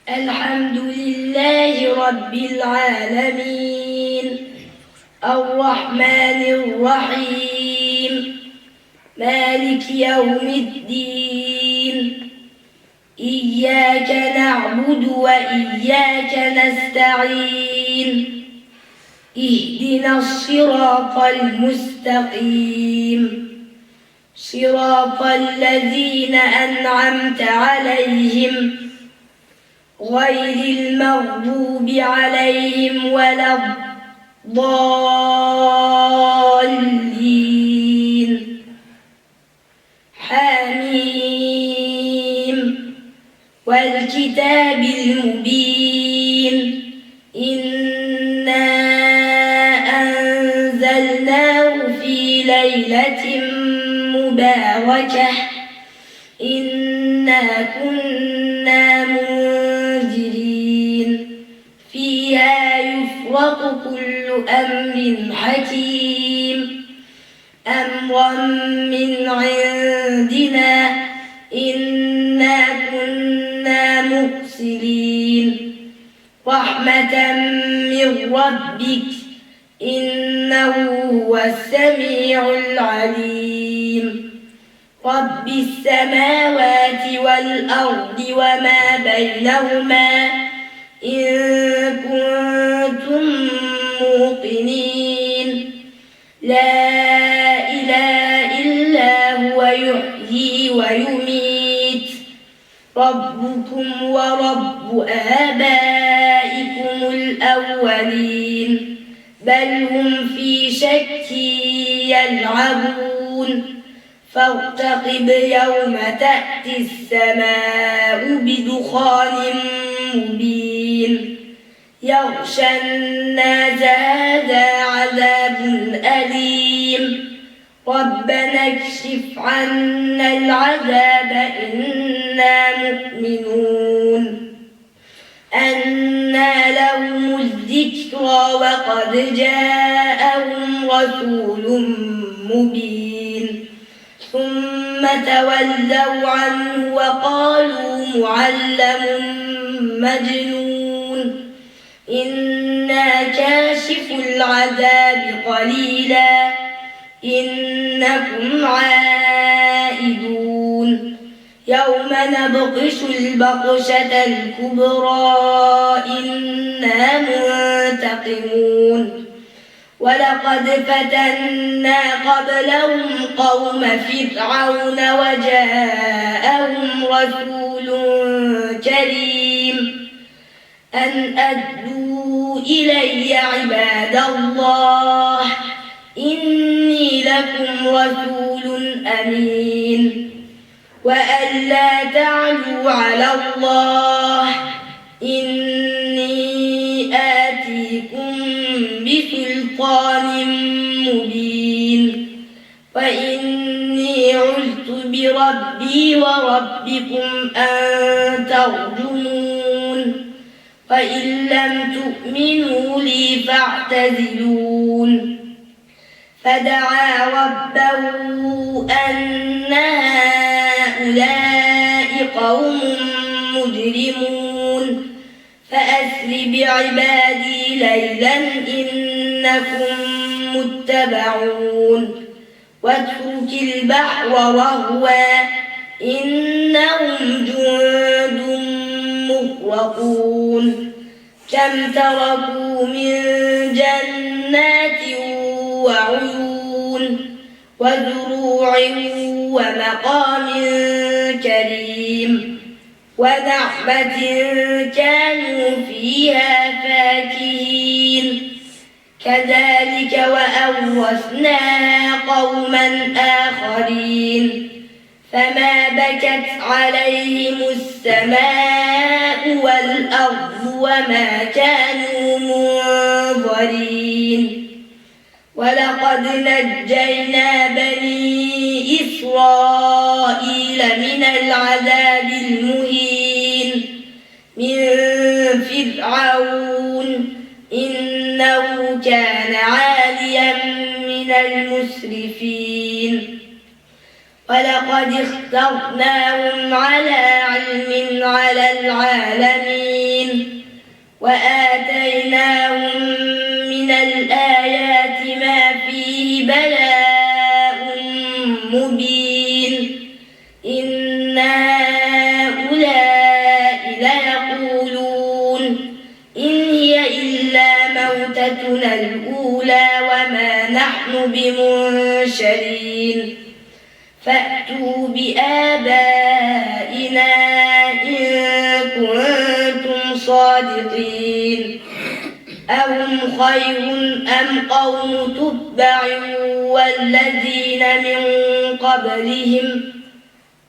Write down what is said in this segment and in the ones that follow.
الحمد لله رب العالمين الرحمن الرحيم مالك يوم الدين إياك نعبد وإياك نستعين اهدنا الصراط المستقيم صراط الذين أنعمت عليهم غير المغضوب عليهم ولا الضالين حميم والكتاب المبين إنا أنزلناه في ليلة مباركة إنا كنا منذرين فيها يفرق كل أمر حكيم أمرا من عندنا إنا كنا مرسلين رحمة من ربك إنه هو السميع العليم رب السماوات والأرض وما بينهما إن كنتم موقنين لا إله إلا هو يحيي ويميت ربكم ورب آبائكم الأولين بل هم في شك يلعبون فارتقب يوم تأتي السماء بدخان مبين يغشى الناس هذا عذاب أليم ربنا اكشف عنا العذاب إنا مؤمنون أنى لهم الذكرى وقد جاءهم رسول مبين ثم تولوا عنه وقالوا معلم مجنون إنا كاشف العذاب قليلا إنكم عائدون يوم نبطش البطشة الكبرى إنا منتقمون ولقد فتنا قبلهم قوم فرعون وجاءهم رسول كريم أن أدوا إلي عباد الله إني لكم رسول أمين وأن لا تعلوا على الله إني آتيكم بسلطان مبين وإني عذت بربي وربكم أن ترجمون فإن لم تؤمنوا لي فاعتزلون فدعا ربه أن هؤلاء قوم مجرمون فأسر بعبادي ليلا إنكم متبعون واترك البحر رهوا إنهم جند مغرقون كم تركوا من جنات وعيون وزروع ومقام كريم ونعمة كانوا فيها فاكهين كذلك وأورثناها قوما آخرين فما بكت عليهم السماء والأرض وما كانوا منظرين ولقد نجينا بني إسرائيل من العذاب المهين من فرعون إنه كان عاليا من المسرفين ولقد اخترناهم على علم على العالمين وآتيناهم من الآيات ما فيه بلاء مبين إن هؤلاء ليقولون إن هي إلا موتتنا الأولى وما نحن بمنشرين فأتوا بآبائنا إن كنتم صادقين أهم خير أم قوم تبع والذين من قبلهم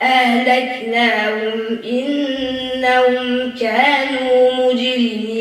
أهلكناهم إنهم كانوا مجرمين.